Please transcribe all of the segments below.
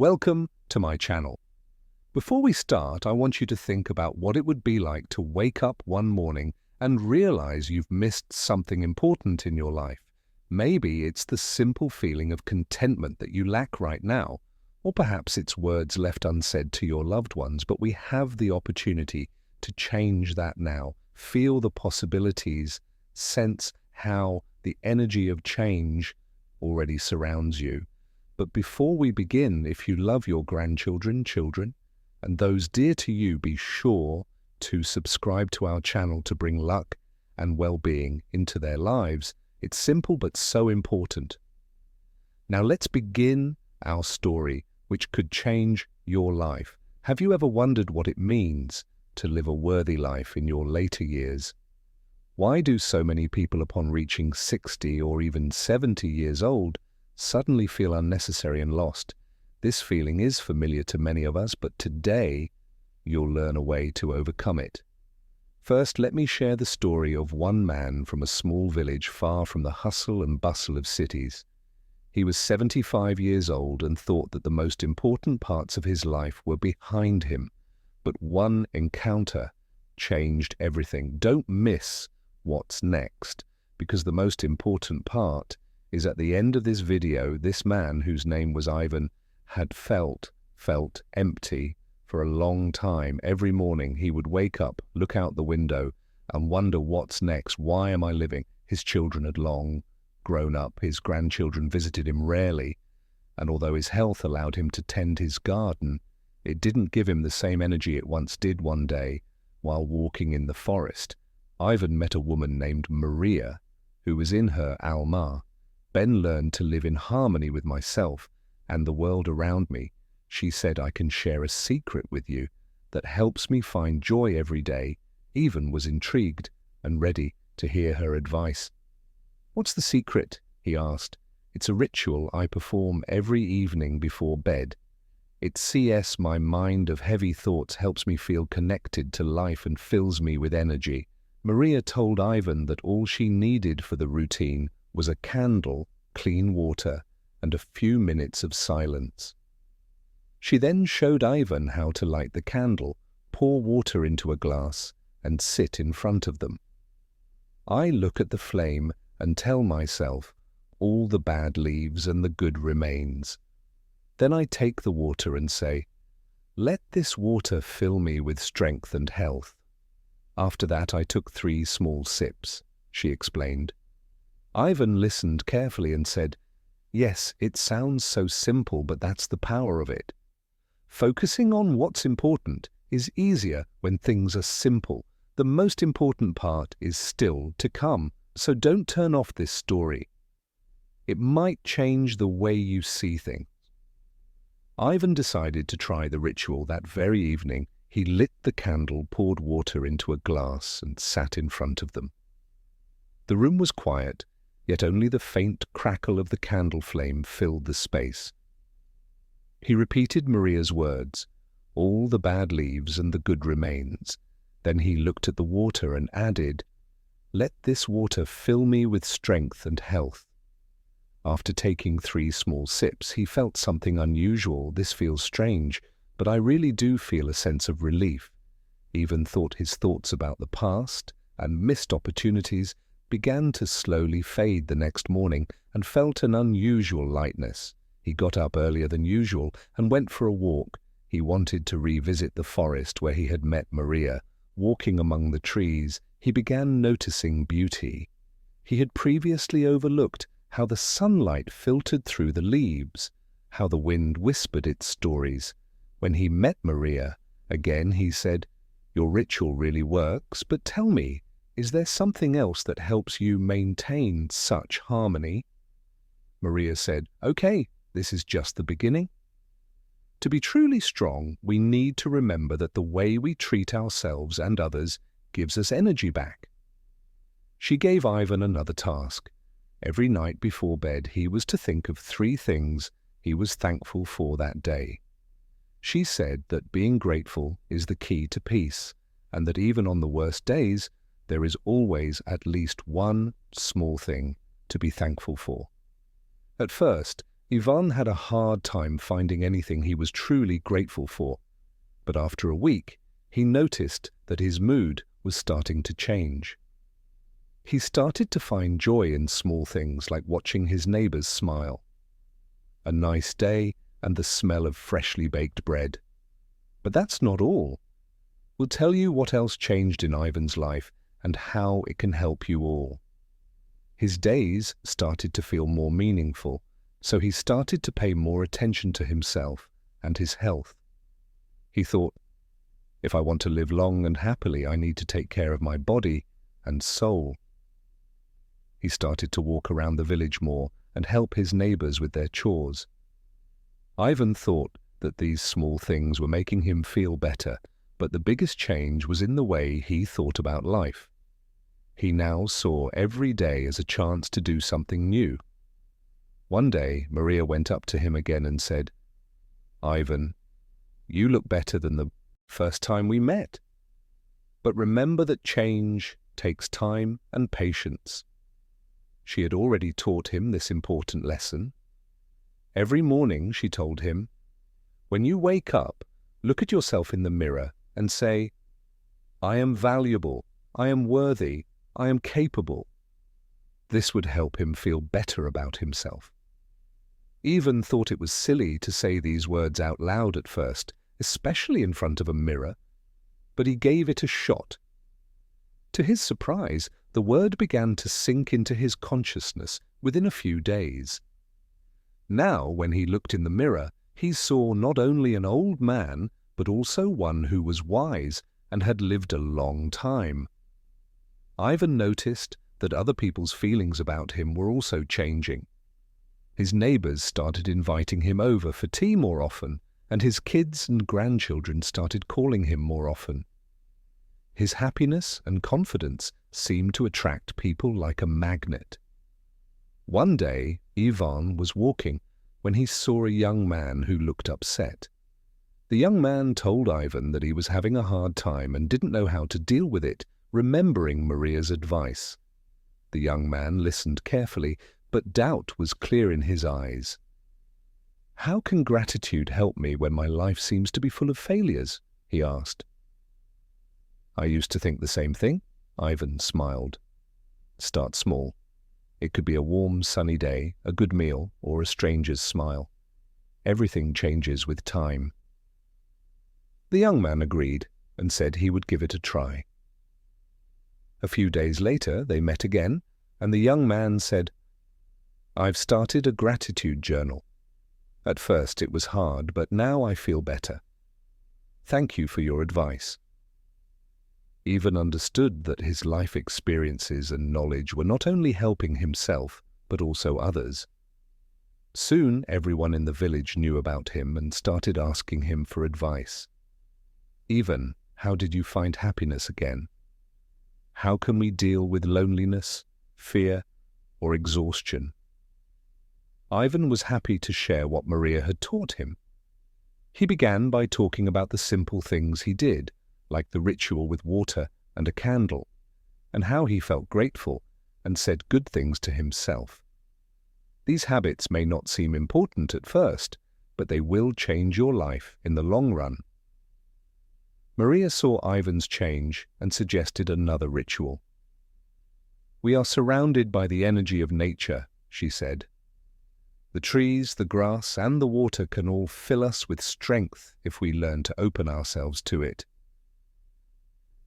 Welcome to my channel. Before we start, I want you to think about what it would be like to wake up one morning and realize you've missed something important in your life. Maybe it's the simple feeling of contentment that you lack right now, or perhaps it's words left unsaid to your loved ones, but we have the opportunity to change that now. Feel the possibilities, sense how the energy of change already surrounds you. But before we begin, if you love your grandchildren, children, and those dear to you, be sure to subscribe to our channel to bring luck and well-being into their lives. It's simple but so important. Now let's begin our story, which could change your life. Have you ever wondered what it means to live a worthy life in your later years? Why do so many people upon reaching 60 or even 70 years old suddenly feel unnecessary and lost? This feeling is familiar to many of us, but today you'll learn a way to overcome it. First, let me share the story of one man from a small village far from the hustle and bustle of cities. He was 75 years old and thought that the most important parts of his life were behind him. But one encounter changed everything. Don't miss what's next, because the most important part is at the end of this video. This man, whose name was Ivan, had felt empty for a long time. Every morning he would wake up, look out the window, and wonder what's next. Why am I living? His children had long grown up. His grandchildren visited him rarely, and although his health allowed him to tend his garden, it didn't give him the same energy it once did. One day, while walking in the forest, Ivan met a woman named Maria, who was in her alma. Ben learned to live in harmony with myself and the world around me. She said, I can share a secret with you that helps me find joy every day. Ivan was intrigued and ready to hear her advice. What's the secret? He asked. It's a ritual I perform every evening before bed. It sees my mind of heavy thoughts, helps me feel connected to life and fills me with energy. Maria told Ivan that all she needed for the routine was a candle, clean water, and a few minutes of silence. She then showed Ivan how to light the candle, pour water into a glass, and sit in front of them. I look at the flame and tell myself, all the bad leaves and the good remains. Then I take the water and say, let this water fill me with strength and health. After that I took 3 small sips, she explained. Ivan listened carefully and said, yes, it sounds so simple, but that's the power of it. Focusing on what's important is easier when things are simple. The most important part is still to come, so don't turn off this story. It might change the way you see things. Ivan decided to try the ritual that very evening. He lit the candle, poured water into a glass, and sat in front of them. The room was quiet, yet only the faint crackle of the candle flame filled the space. He repeated Maria's words, all the bad leaves and the good remains. Then he looked at the water and added, let this water fill me with strength and health. After taking 3 small sips, he felt something unusual. This feels strange, but I really do feel a sense of relief. Even thought his thoughts about the past and missed opportunities began to slowly fade the next morning and felt an unusual lightness. He got up earlier than usual and went for a walk. He wanted to revisit the forest where he had met Maria. Walking among the trees, he began noticing beauty. He had previously overlooked how the sunlight filtered through the leaves, how the wind whispered its stories. When he met Maria again, he said, your ritual really works, but tell me, is there something else that helps you maintain such harmony? Maria said, okay, this is just the beginning. To be truly strong, we need to remember that the way we treat ourselves and others gives us energy back. She gave Ivan another task. Every night before bed, he was to think of 3 things he was thankful for that day. She said that being grateful is the key to peace, and that even on the worst days, there is always at least one small thing to be thankful for. At first, Ivan had a hard time finding anything he was truly grateful for, but after a week, he noticed that his mood was starting to change. He started to find joy in small things like watching his neighbors smile. A nice day and the smell of freshly baked bread. But that's not all. We'll tell you what else changed in Ivan's life and how it can help you all. His days started to feel more meaningful, so he started to pay more attention to himself and his health. He thought, if I want to live long and happily, I need to take care of my body and soul. He started to walk around the village more and help his neighbors with their chores. Ivan thought that these small things were making him feel better, but the biggest change was in the way he thought about life. He now saw every day as a chance to do something new. One day, Maria went up to him again and said, "Ivan, you look better than the first time we met. But remember that change takes time and patience." She had already taught him this important lesson. Every morning, she told him, "When you wake up, look at yourself in the mirror and say, 'I am valuable, I am worthy, I am capable.'" This would help him feel better about himself. Ivan thought it was silly to say these words out loud at first, especially in front of a mirror, but he gave it a shot. To his surprise, the word began to sink into his consciousness within a few days. Now, when he looked in the mirror, he saw not only an old man, but also one who was wise and had lived a long time. Ivan noticed that other people's feelings about him were also changing. His neighbors started inviting him over for tea more often, and his kids and grandchildren started calling him more often. His happiness and confidence seemed to attract people like a magnet. One day, Ivan was walking when he saw a young man who looked upset. The young man told Ivan that he was having a hard time and didn't know how to deal with it, remembering Maria's advice. The young man listened carefully, but doubt was clear in his eyes. "How can gratitude help me when my life seems to be full of failures?" he asked. "I used to think the same thing," Ivan smiled. "Start small. It could be a warm, sunny day, a good meal, or a stranger's smile. Everything changes with time." The young man agreed and said he would give it a try. A few days later, they met again, and the young man said, "I've started a gratitude journal. At first it was hard, but now I feel better. Thank you for your advice." Ivan understood that his life experiences and knowledge were not only helping himself, but also others. Soon everyone in the village knew about him and started asking him for advice. "Ivan, how did you find happiness again? How can we deal with loneliness, fear, or exhaustion?" Ivan was happy to share what Maria had taught him. He began by talking about the simple things he did, like the ritual with water and a candle, and how he felt grateful and said good things to himself. These habits may not seem important at first, but they will change your life in the long run. Maria saw Ivan's change and suggested another ritual. "We are surrounded by the energy of nature," she said. "The trees, the grass, and the water can all fill us with strength if we learn to open ourselves to it."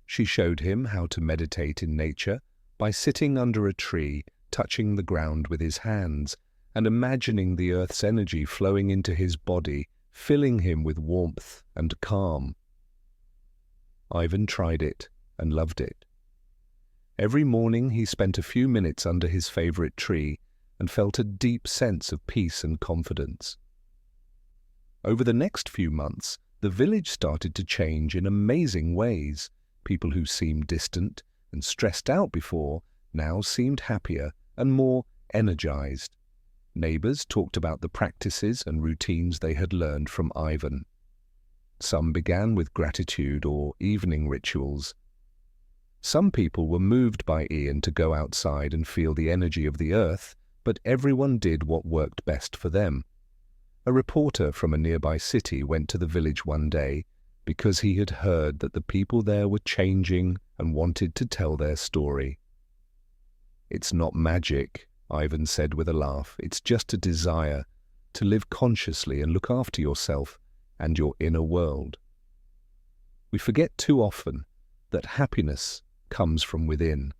She showed him how to meditate in nature by sitting under a tree, touching the ground with his hands, and imagining the earth's energy flowing into his body, filling him with warmth and calm. Ivan tried it and loved it. Every morning he spent a few minutes under his favorite tree and felt a deep sense of peace and confidence. Over the next few months, the village started to change in amazing ways. People who seemed distant and stressed out before now seemed happier and more energized. Neighbors talked about the practices and routines they had learned from Ivan. Some began with gratitude or evening rituals. Some people were moved by Ian to go outside and feel the energy of the earth, but everyone did what worked best for them. A reporter from a nearby city went to the village one day because he had heard that the people there were changing and wanted to tell their story. "It's not magic," Ivan said with a laugh. "It's just a desire to live consciously and look after yourself and your inner world." We forget too often that happiness comes from within.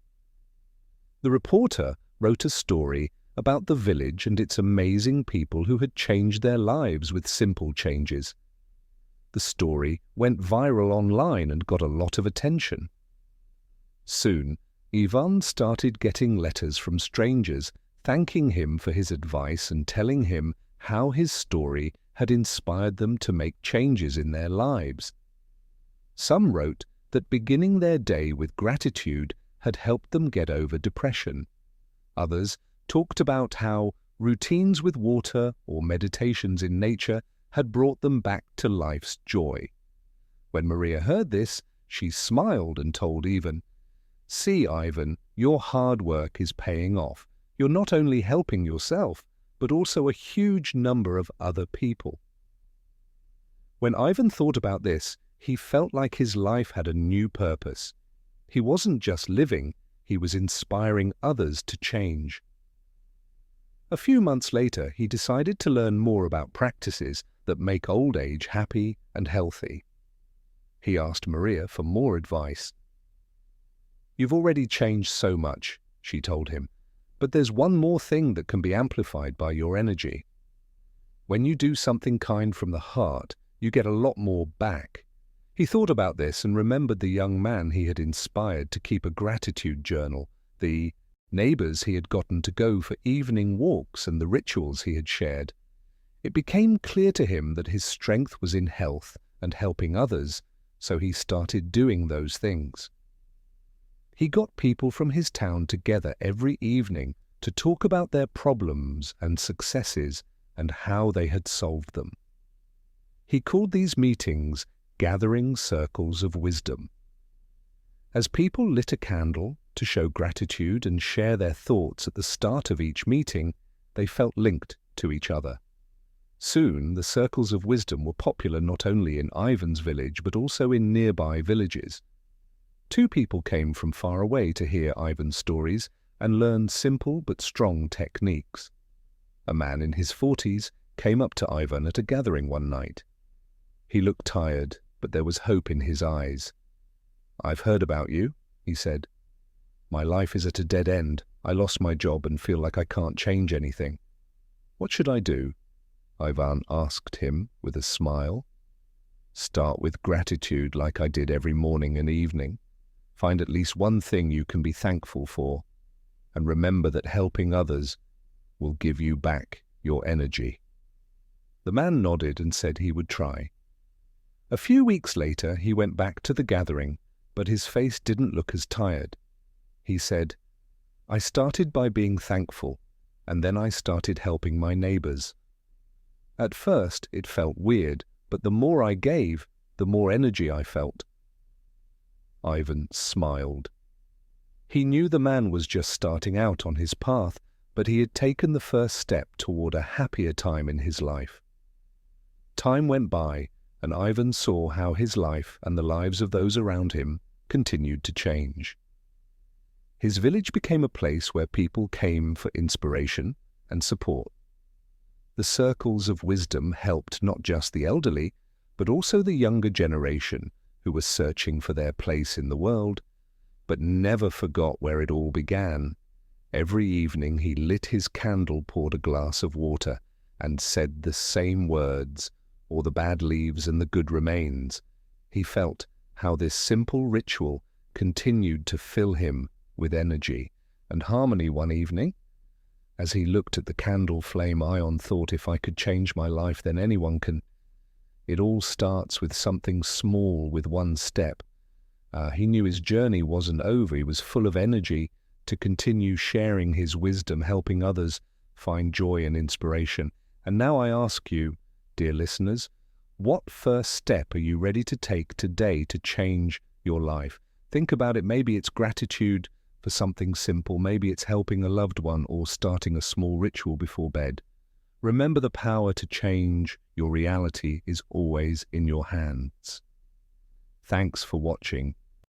The reporter wrote a story about the village and its amazing people who had changed their lives with simple changes. The story went viral online and got a lot of attention. Soon, Ivan started getting letters from strangers thanking him for his advice and telling him how his story had inspired them to make changes in their lives. Some wrote that beginning their day with gratitude had helped them get over depression. Others talked about how routines with water or meditations in nature had brought them back to life's joy. When Maria heard this, she smiled and told Ivan, "See, Ivan, your hard work is paying off. You're not only helping yourself, but also a huge number of other people." When Ivan thought about this, he felt like his life had a new purpose. He wasn't just living, he was inspiring others to change. A few months later, he decided to learn more about practices that make old age happy and healthy. He asked Maria for more advice. "You've already changed so much," she told him, "but there's one more thing that can be amplified by your energy. When you do something kind from the heart, you get a lot more back." He thought about this and remembered the young man he had inspired to keep a gratitude journal, the neighbors he had gotten to go for evening walks, and the rituals he had shared. It became clear to him that his strength was in health and helping others, so he started doing those things. He got people from his town together every evening to talk about their problems and successes and how they had solved them. He called these meetings gathering circles of wisdom. As people lit a candle to show gratitude and share their thoughts at the start of each meeting, they felt linked to each other. Soon, the circles of wisdom were popular not only in Ivan's village but also in nearby villages. 2 people came from far away to hear Ivan's stories and learn simple but strong techniques. A man in his 40s came up to Ivan at a gathering one night. He looked tired, but there was hope in his eyes. "I've heard about you," he said. "My life is at a dead end. I lost my job and feel like I can't change anything. What should I do?" Ivan asked him with a smile. "Start with gratitude like I did every morning and evening. Find at least one thing you can be thankful for, and remember that helping others will give you back your energy." The man nodded and said he would try. A few weeks later, he went back to the gathering, but his face didn't look as tired. He said, "I started by being thankful, and then I started helping my neighbors. At first, it felt weird, but the more I gave, the more energy I felt." Ivan smiled. He knew the man was just starting out on his path, but he had taken the first step toward a happier time in his life. Time went by, and Ivan saw how his life and the lives of those around him continued to change. His village became a place where people came for inspiration and support. The circles of wisdom helped not just the elderly, but also the younger generation who were searching for their place in the world, but never forgot where it all began. Every evening he lit his candle, poured a glass of water, and said the same words, "Or the bad leaves and the good remains." He felt how this simple ritual continued to fill him with energy and harmony. One evening, as he looked at the candle flame, Ivan thought, "If I could change my life, then anyone can." It all starts with something small, with one step. He knew his journey wasn't over. He was full of energy to continue sharing his wisdom, helping others find joy and inspiration. And now I ask you, dear listeners, what first step are you ready to take today to change your life? Think about it. Maybe it's gratitude for something simple. Maybe it's helping a loved one or starting a small ritual before bed. Remember, the power to change your reality is always in your hands. Thanks for watching.